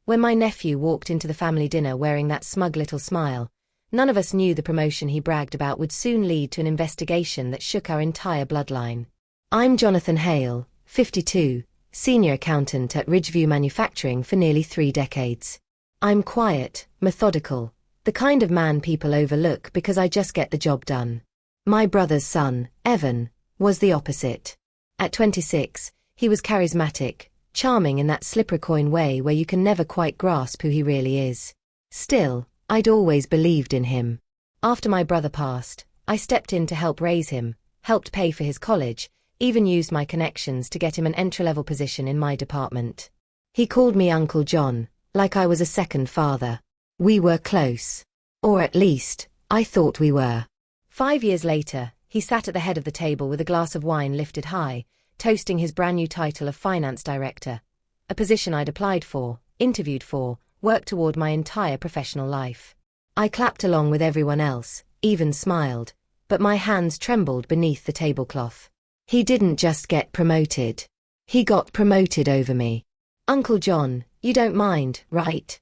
When my nephew walked into the family dinner wearing that smug little smile, none of us knew the promotion he bragged about would soon lead to an investigation that shook our entire bloodline. I'm Jonathan Hale, 52, senior accountant at Ridgeview Manufacturing for nearly 3 decades. I'm quiet, methodical, the kind of man people overlook because I just get the job done. My brother's son, Evan, was the opposite. At 26, he was charismatic, charming in that slipper-coin way where you can never quite grasp who he really is. Still, I'd always believed in him. After my brother passed, I stepped in to help raise him, helped pay for his college, even used my connections to get him an entry-level position in my department. He called me Uncle John, like I was a second father. We were close. Or at least, I thought we were. 5 years later, he sat at the head of the table with a glass of wine lifted high, toasting his brand new title of finance director, a position I'd applied for, interviewed for, worked toward my entire professional life. I clapped along with everyone else, even smiled, but my hands trembled beneath the tablecloth. He didn't just get promoted. He got promoted over me. Uncle John, you don't mind, right?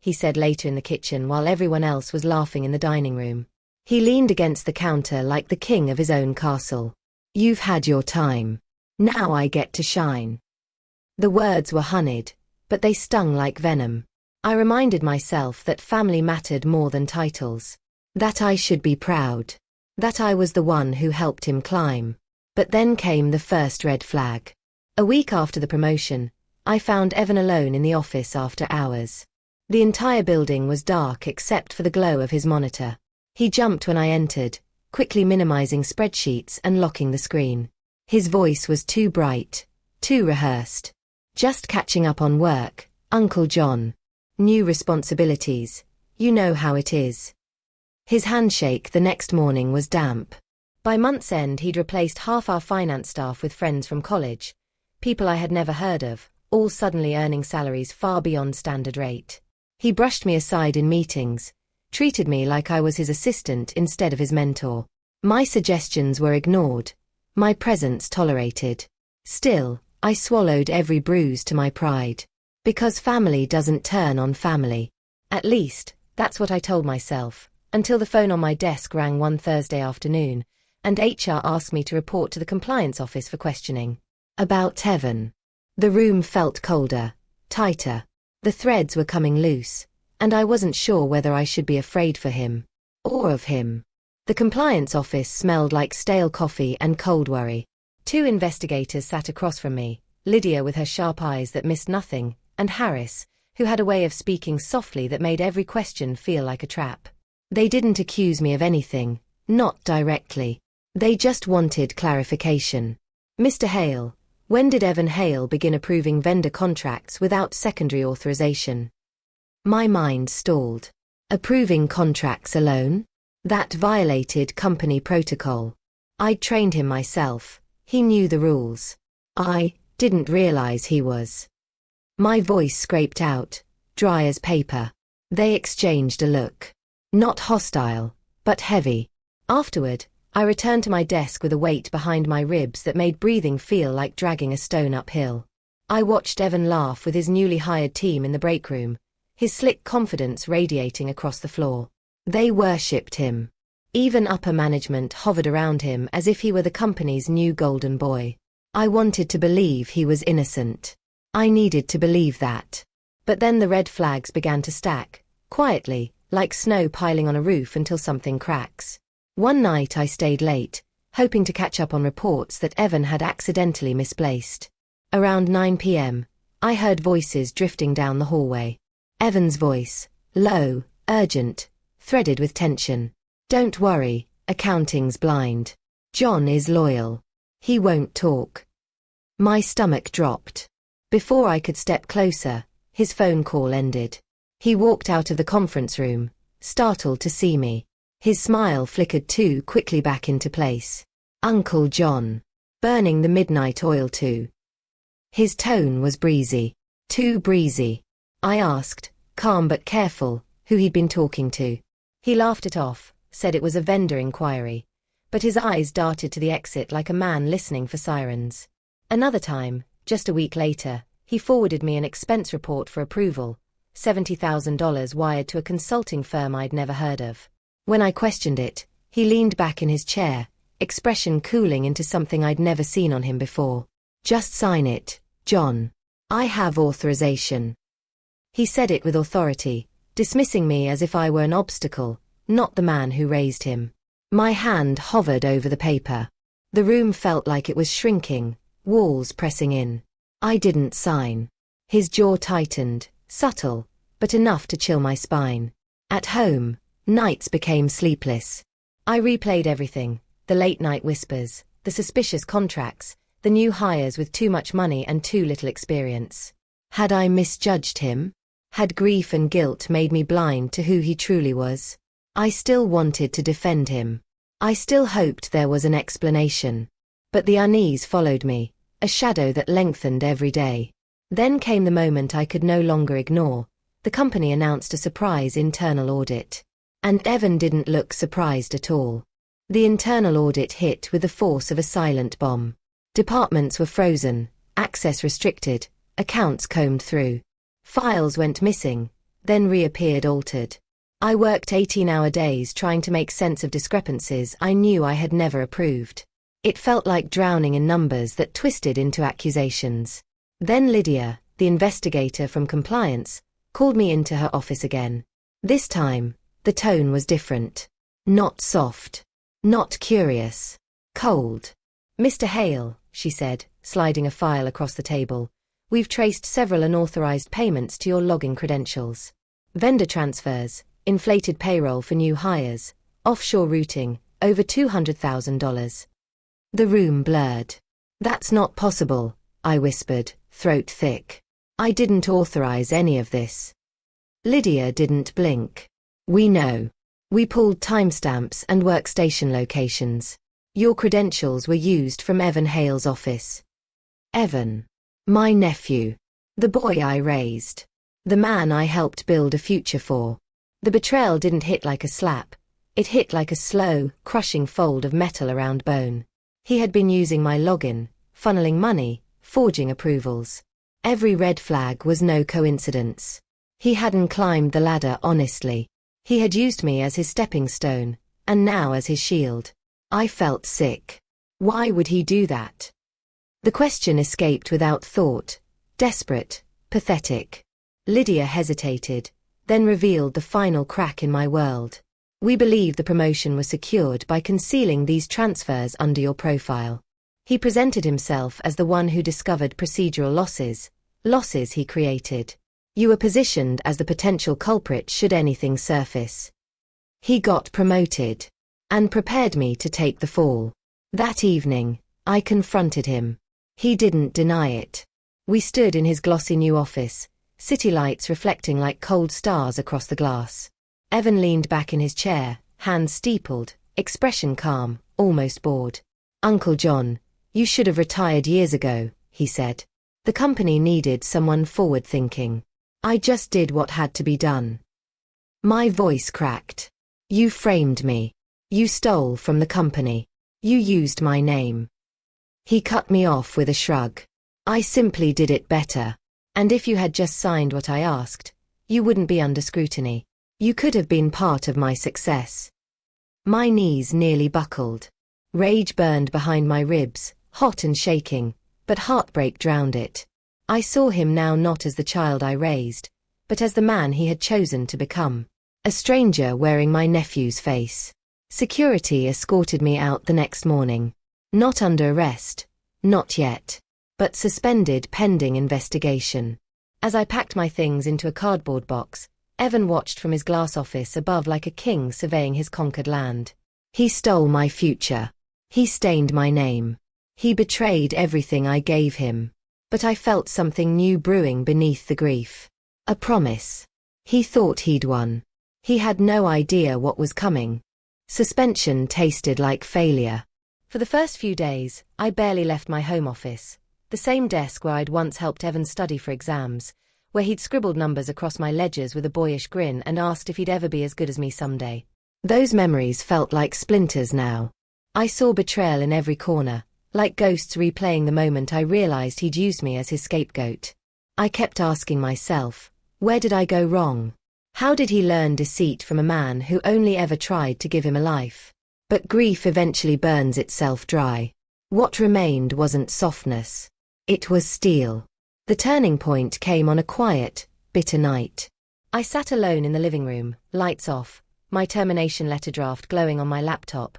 He said later in the kitchen while everyone else was laughing in the dining room. He leaned against the counter like the king of his own castle. You've had your time. Now I get to shine. The words were honeyed, but they stung like venom. I reminded myself that family mattered more than titles. That I should be proud. That I was the one who helped him climb. But then came the first red flag. A week after the promotion, I found Evan alone in the office after hours. The entire building was dark except for the glow of his monitor. He jumped when I entered, quickly minimizing spreadsheets and locking the screen. His voice was too bright, too rehearsed. Just catching up on work, Uncle John. New responsibilities, you know how it is. His handshake the next morning was damp. By month's end he'd replaced half our finance staff with friends from college, people I had never heard of, all suddenly earning salaries far beyond standard rate. He brushed me aside in meetings, treated me like I was his assistant instead of his mentor. My suggestions were ignored, my presence tolerated. Still, I swallowed every bruise to my pride. Because family doesn't turn on family. At least, that's what I told myself, until the phone on my desk rang one Thursday afternoon, and HR asked me to report to the compliance office for questioning. About Evan. The room felt colder, tighter. The threads were coming loose, and I wasn't sure whether I should be afraid for him, or of him. The compliance office smelled like stale coffee and cold worry. 2 investigators sat across from me, Lydia with her sharp eyes that missed nothing, and Harris, who had a way of speaking softly that made every question feel like a trap. They didn't accuse me of anything, not directly. They just wanted clarification. Mr. Hale, when did Evan Hale begin approving vendor contracts without secondary authorization? My mind stalled. Approving contracts alone? That violated company protocol. I'd trained him myself. He knew the rules. I didn't realize he was. My voice scraped out, dry as paper. They exchanged a look. Not hostile, but heavy. Afterward, I returned to my desk with a weight behind my ribs that made breathing feel like dragging a stone uphill. I watched Evan laugh with his newly hired team in the break room, his slick confidence radiating across the floor. They worshipped him. Even upper management hovered around him as if he were the company's new golden boy. I wanted to believe he was innocent. I needed to believe that. But then the red flags began to stack, quietly, like snow piling on a roof until something cracks. One night I stayed late, hoping to catch up on reports that Evan had accidentally misplaced. Around 9 p.m., I heard voices drifting down the hallway. Evan's voice, low, urgent, threaded with tension. Don't worry, accounting's blind. John is loyal. He won't talk. My stomach dropped. Before I could step closer, his phone call ended. He walked out of the conference room, startled to see me. His smile flickered too quickly back into place. Uncle John. Burning the midnight oil too. His tone was breezy. Too breezy. I asked, calm but careful, who he'd been talking to. He laughed it off, said it was a vendor inquiry, but his eyes darted to the exit like a man listening for sirens. Another time, just a week later, he forwarded me an expense report for approval, $70,000 wired to a consulting firm I'd never heard of. When I questioned it, he leaned back in his chair, expression cooling into something I'd never seen on him before. "Just sign it, John. I have authorization." He said it with authority, dismissing me as if I were an obstacle, not the man who raised him. My hand hovered over the paper. The room felt like it was shrinking, walls pressing in. I didn't sign. His jaw tightened, subtle, but enough to chill my spine. At home, nights became sleepless. I replayed everything, the late-night whispers, the suspicious contracts, the new hires with too much money and too little experience. Had I misjudged him? Had grief and guilt made me blind to who he truly was? I still wanted to defend him. I still hoped there was an explanation. But the unease followed me, a shadow that lengthened every day. Then came the moment I could no longer ignore. The company announced a surprise internal audit. And Evan didn't look surprised at all. The internal audit hit with the force of a silent bomb. Departments were frozen, access restricted, accounts combed through. Files went missing, then reappeared altered. I worked 18-hour days trying to make sense of discrepancies I knew I had never approved. It felt like drowning in numbers that twisted into accusations. Then Lydia, the investigator from compliance, called me into her office again. This time, the tone was different. Not soft. Not curious. Cold. "Mr. Hale," she said, sliding a file across the table, "we've traced several unauthorized payments to your login credentials. Vendor transfers, inflated payroll for new hires, offshore routing, over $200,000. The room blurred. "That's not possible," I whispered, throat thick. "I didn't authorize any of this." Lydia didn't blink. "We know. We pulled timestamps and workstation locations. Your credentials were used from Evan Hale's office." Evan. My nephew. The boy I raised. The man I helped build a future for. The betrayal didn't hit like a slap. It hit like a slow, crushing fold of metal around bone. He had been using my login, funneling money, forging approvals. Every red flag was no coincidence. He hadn't climbed the ladder honestly. He had used me as his stepping stone, and now as his shield. I felt sick. Why would he do that? The question escaped without thought. Desperate, pathetic. Lydia hesitated, then revealed the final crack in my world. "We believe the promotion was secured by concealing these transfers under your profile." He presented himself as the one who discovered procedural losses he created. "You were positioned as the potential culprit should anything surface." He got promoted, and prepared me to take the fall. That evening, I confronted him. He didn't deny it. We stood in his glossy new office, city lights reflecting like cold stars across the glass. Evan leaned back in his chair, hands steepled, expression calm, almost bored. "Uncle John, you should have retired years ago," he said. "The company needed someone forward-thinking. I just did what had to be done." My voice cracked. "You framed me. You stole from the company. You used my name." He cut me off with a shrug. "I simply did it better. And if you had just signed what I asked, you wouldn't be under scrutiny. You could have been part of my success." My knees nearly buckled. Rage burned behind my ribs, hot and shaking, but heartbreak drowned it. I saw him now not as the child I raised, but as the man he had chosen to become. A stranger wearing my nephew's face. Security escorted me out the next morning. Not under arrest. Not yet. But suspended pending investigation. As I packed my things into a cardboard box, Evan watched from his glass office above like a king surveying his conquered land. He stole my future. He stained my name. He betrayed everything I gave him. But I felt something new brewing beneath the grief. A promise. He thought he'd won. He had no idea what was coming. Suspension tasted like failure. For the first few days, I barely left my home office. The same desk where I'd once helped Evan study for exams, where he'd scribbled numbers across my ledgers with a boyish grin and asked if he'd ever be as good as me someday. Those memories felt like splinters now. I saw betrayal in every corner, like ghosts replaying the moment I realized he'd used me as his scapegoat. I kept asking myself, Where did I go wrong? How did he learn deceit from a man who only ever tried to give him a life? But grief eventually burns itself dry. What remained wasn't softness. It was steel. The turning point came on a quiet, bitter night. I sat alone in the living room, lights off, my termination letter draft glowing on my laptop.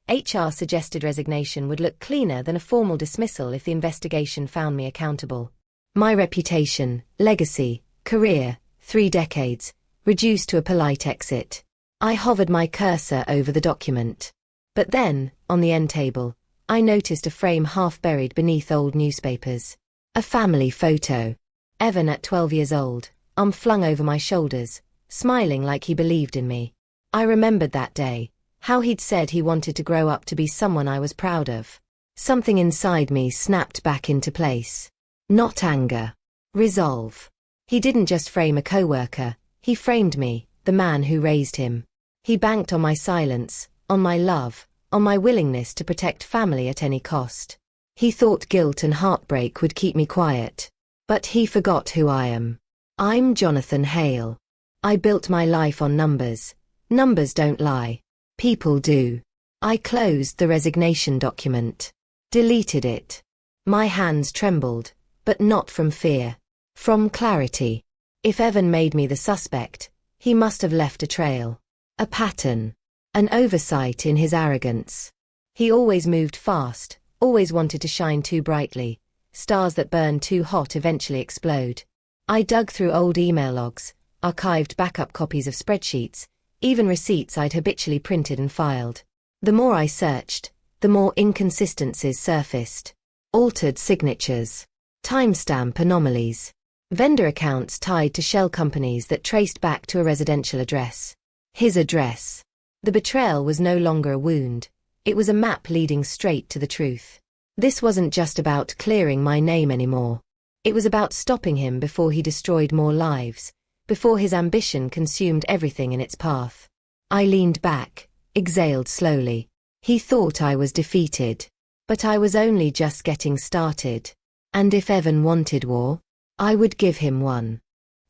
HR suggested resignation would look cleaner than a formal dismissal if the investigation found me accountable. My reputation, legacy, career, 3 decades, reduced to a polite exit. I hovered my cursor over the document. But then, on the end table, I noticed a frame half buried beneath old newspapers. A family photo. Evan at 12 years old, arm flung over my shoulders, smiling like he believed in me. I remembered that day, how he'd said he wanted to grow up to be someone I was proud of. Something inside me snapped back into place. Not anger. Resolve. He didn't just frame a coworker, he framed me, the man who raised him. He banked on my silence, on my love, on my willingness to protect family at any cost. He thought guilt and heartbreak would keep me quiet. But he forgot who I am. I'm Jonathan Hale. I built my life on numbers. Numbers don't lie. People do. I closed the resignation document. Deleted it. My hands trembled, but not from fear. From clarity. If Evan made me the suspect, he must have left a trail. A pattern. An oversight in his arrogance. He always moved fast, always wanted to shine too brightly. Stars that burn too hot eventually explode. I dug through old email logs, archived backup copies of spreadsheets, even receipts I'd habitually printed and filed. The more I searched, the more inconsistencies surfaced. Altered signatures. Timestamp anomalies. Vendor accounts tied to shell companies that traced back to a residential address. His address. The betrayal was no longer a wound. It was a map leading straight to the truth. This wasn't just about clearing my name anymore. It was about stopping him before he destroyed more lives, before his ambition consumed everything in its path. I leaned back, exhaled slowly. He thought I was defeated. But I was only just getting started. And if Evan wanted war, I would give him one.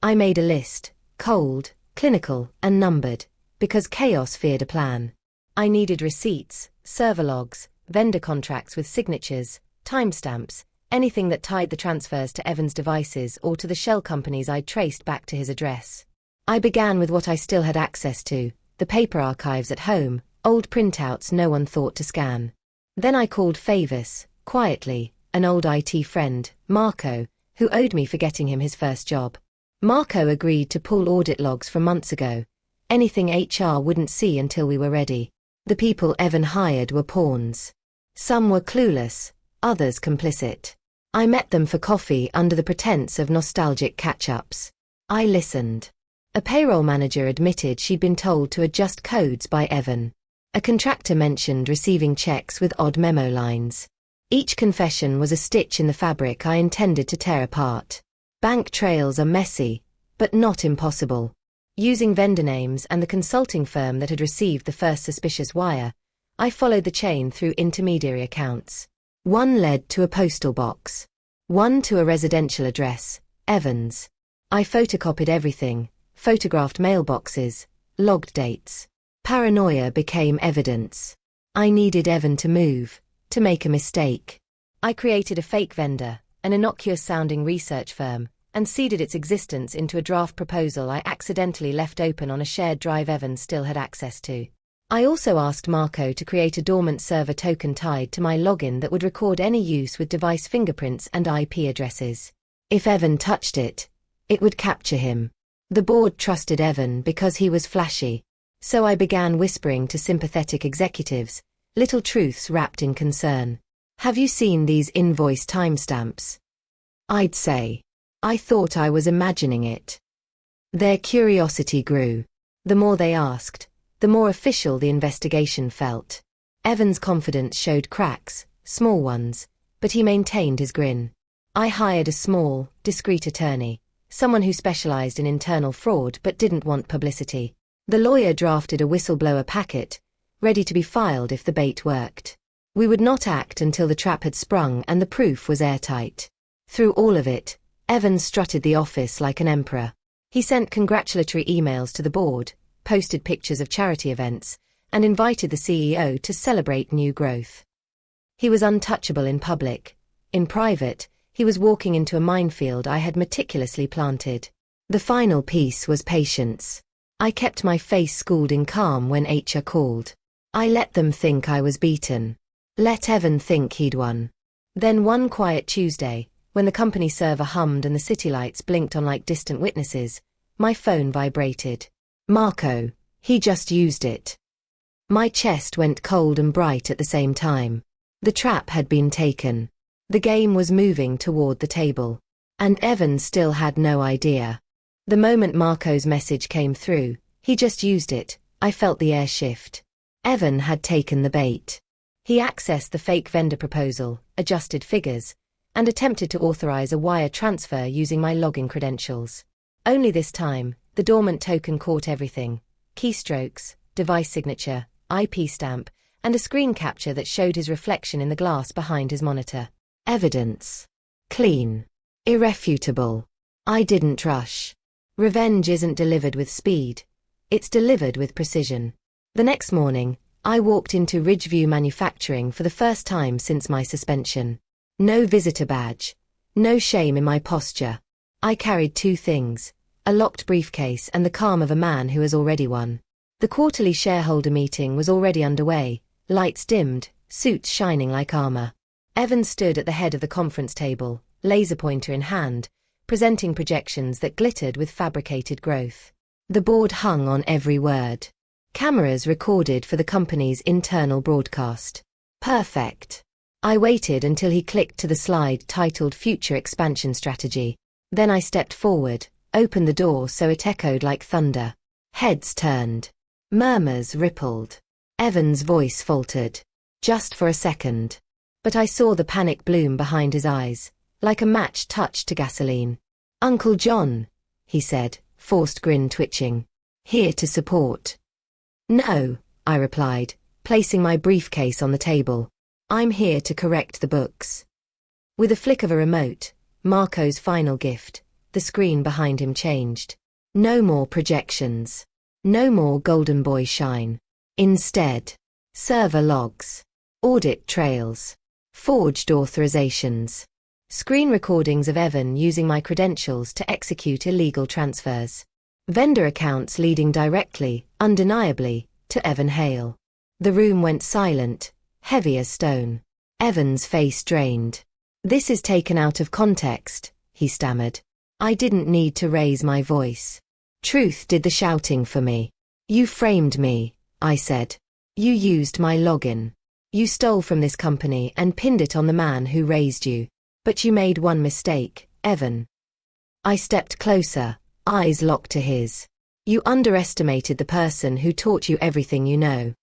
I made a list, cold, clinical, and numbered, because chaos feared a plan. I needed receipts, server logs, vendor contracts with signatures, timestamps, anything that tied the transfers to Evan's devices or to the shell companies I'd traced back to his address. I began with what I still had access to, the paper archives at home, old printouts no one thought to scan. Then I called Favis, quietly, an old IT friend, Marco, who owed me for getting him his first job. Marco agreed to pull audit logs from months ago, anything HR wouldn't see until we were ready. The people Evan hired were pawns. Some were clueless, others complicit. I met them for coffee under the pretense of nostalgic catch-ups. I listened. A payroll manager admitted she'd been told to adjust codes by Evan. A contractor mentioned receiving checks with odd memo lines. Each confession was a stitch in the fabric I intended to tear apart. Bank trails are messy, but not impossible. Using vendor names and the consulting firm that had received the first suspicious wire, I followed the chain through intermediary accounts. One led to a postal box. One to a residential address, Evans. I photocopied everything, photographed mailboxes, logged dates. Paranoia became evidence. I needed Evan to move, to make a mistake. I created a fake vendor, an innocuous-sounding research firm, and seeded its existence into a draft proposal I accidentally left open on a shared drive Evan still had access to. I also asked Marco to create a dormant server token tied to my login that would record any use with device fingerprints and IP addresses. If Evan touched it, it would capture him. The board trusted Evan because he was flashy. So I began whispering to sympathetic executives, little truths wrapped in concern. Have you seen these invoice timestamps? I'd say. I thought I was imagining it. Their curiosity grew. The more they asked, the more official the investigation felt. Evan's confidence showed cracks, small ones, but he maintained his grin. I hired a small, discreet attorney, someone who specialized in internal fraud but didn't want publicity. The lawyer drafted a whistleblower packet, ready to be filed if the bait worked. We would not act until the trap had sprung and the proof was airtight. Through all of it, Evan strutted the office like an emperor. He sent congratulatory emails to the board, posted pictures of charity events, and invited the CEO to celebrate new growth. He was untouchable in public. In private, he was walking into a minefield I had meticulously planted. The final piece was patience. I kept my face schooled in calm when HR called. I let them think I was beaten. Let Evan think he'd won. Then one quiet Tuesday, when the company server hummed and the city lights blinked on like distant witnesses, my phone vibrated. Marco, he just used it. My chest went cold and bright at the same time. The trap had been taken. The game was moving toward the table. And Evan still had no idea. The moment Marco's message came through, he just used it, I felt the air shift. Evan had taken the bait. He accessed the fake vendor proposal, adjusted figures, and attempted to authorize a wire transfer using my login credentials. Only this time, the dormant token caught everything. Keystrokes, device signature, IP stamp, and a screen capture that showed his reflection in the glass behind his monitor. Evidence. Clean. Irrefutable. I didn't rush. Revenge isn't delivered with speed. It's delivered with precision. The next morning, I walked into Ridgeview Manufacturing for the first time since my suspension. No visitor badge. No shame in my posture. I carried two things: a locked briefcase and the calm of a man who has already won. The quarterly shareholder meeting was already underway, lights dimmed, suits shining like armor. Evan stood at the head of the conference table, laser pointer in hand, presenting projections that glittered with fabricated growth. The board hung on every word. Cameras recorded for the company's internal broadcast. Perfect. I waited until he clicked to the slide titled Future Expansion Strategy. Then I stepped forward, opened the door so it echoed like thunder. Heads turned. Murmurs rippled. Evan's voice faltered. Just for a second. But I saw the panic bloom behind his eyes, like a match touched to gasoline. Uncle John, he said, forced grin twitching. Here to support. No, I replied, placing my briefcase on the table. I'm here to correct the books. With a flick of a remote, Marco's final gift, the screen behind him changed. No more projections. No more golden boy shine. Instead, server logs. Audit trails. Forged authorizations. Screen recordings of Evan using my credentials to execute illegal transfers. Vendor accounts leading directly, undeniably, to Evan Hale. The room went silent, heavy as stone. Evan's face drained. This is taken out of context, he stammered. I didn't need to raise my voice. Truth did the shouting for me. You framed me, I said. You used my login. You stole from this company and pinned it on the man who raised you. But you made one mistake, Evan. I stepped closer, eyes locked to his. You underestimated the person who taught you everything you know.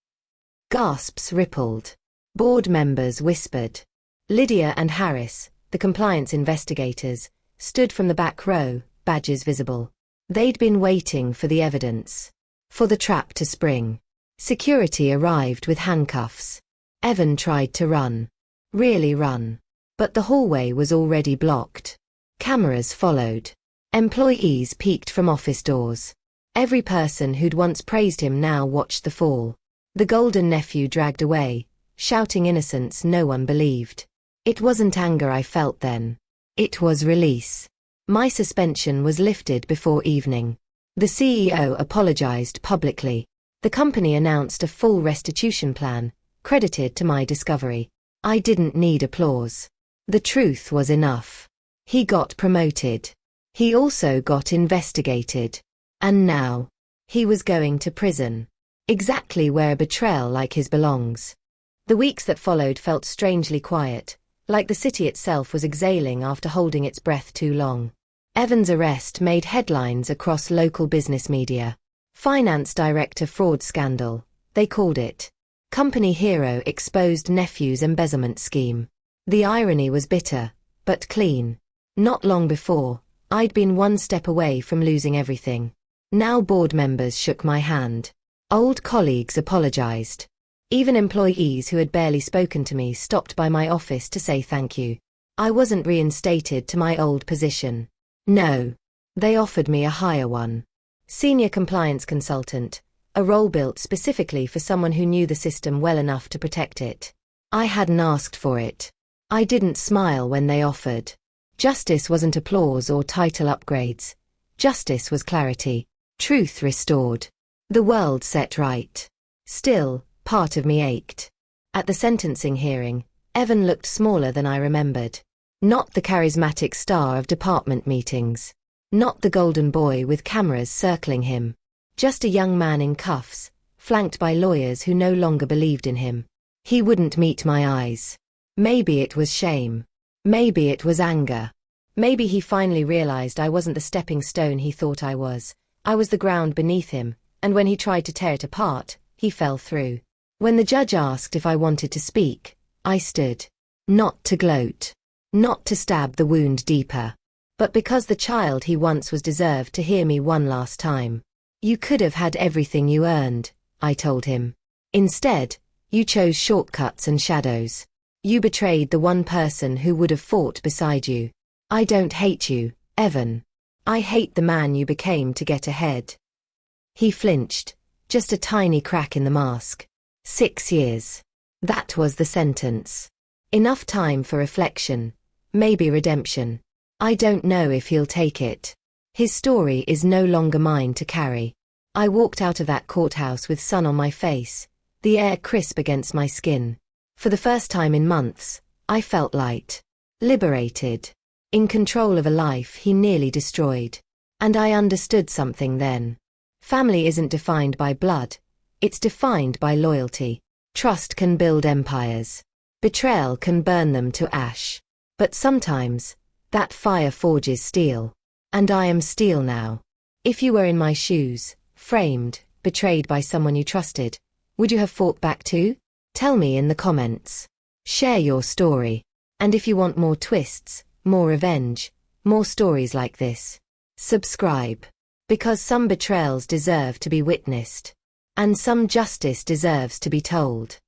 Gasps rippled. Board members whispered. Lydia and Harris, the compliance investigators, stood from the back row, badges visible. They'd been waiting for the evidence. For the trap to spring. Security arrived with handcuffs. Evan tried to run. Really run. But the hallway was already blocked. Cameras followed. Employees peeked from office doors. Every person who'd once praised him now watched the fall. The golden nephew dragged away, shouting innocence no one believed. It wasn't anger I felt then. It was release. My suspension was lifted before evening. The CEO apologized publicly. The company announced a full restitution plan, credited to my discovery. I didn't need applause. The truth was enough. He got promoted. He also got investigated. And now, he was going to prison. Exactly where a betrayal like his belongs. The weeks that followed felt strangely quiet, like the city itself was exhaling after holding its breath too long. Evan's arrest made headlines across local business media. Finance director fraud scandal, they called it. Company hero exposed Nephew's embezzlement scheme. The irony was bitter, but clean. Not long before, I'd been one step away from losing everything. Now board members shook my hand. Old colleagues apologized. Even employees who had barely spoken to me stopped by my office to say thank you. I wasn't reinstated to my old position. No. They offered me a higher one. Senior compliance consultant, a role built specifically for someone who knew the system well enough to protect it. I hadn't asked for it. I didn't smile when they offered. Justice wasn't applause or title upgrades. Justice was clarity. Truth restored. The world set right. Still, part of me ached. At the sentencing hearing, Evan looked smaller than I remembered. Not the charismatic star of department meetings. Not the golden boy with cameras circling him. Just a young man in cuffs, flanked by lawyers who no longer believed in him. He wouldn't meet my eyes. Maybe it was shame. Maybe it was anger. Maybe he finally realized I wasn't the stepping stone he thought I was. I was the ground beneath him, and when he tried to tear it apart, he fell through. When the judge asked if I wanted to speak, I stood. Not to gloat. Not to stab the wound deeper. But because the child he once was deserved to hear me one last time. You could have had everything you earned, I told him. Instead, you chose shortcuts and shadows. You betrayed the one person who would have fought beside you. I don't hate you, Evan. I hate the man you became to get ahead. He flinched, just a tiny crack in the mask. 6 years. That was the sentence. Enough time for reflection, maybe redemption. I don't know if he'll take it. His story is no longer mine to carry. I walked out of that courthouse with sun on my face, the air crisp against my skin. For the first time in months, I felt light. Liberated. In control of a life he nearly destroyed. And I understood something then. Family isn't defined by blood. It's defined by loyalty. Trust can build empires. Betrayal can burn them to ash. But sometimes, that fire forges steel. And I am steel now. If you were in my shoes, framed, betrayed by someone you trusted, would you have fought back too? Tell me in the comments. Share your story. And if you want more twists, more revenge, more stories like this, subscribe. Because some betrayals deserve to be witnessed. And some justice deserves to be told.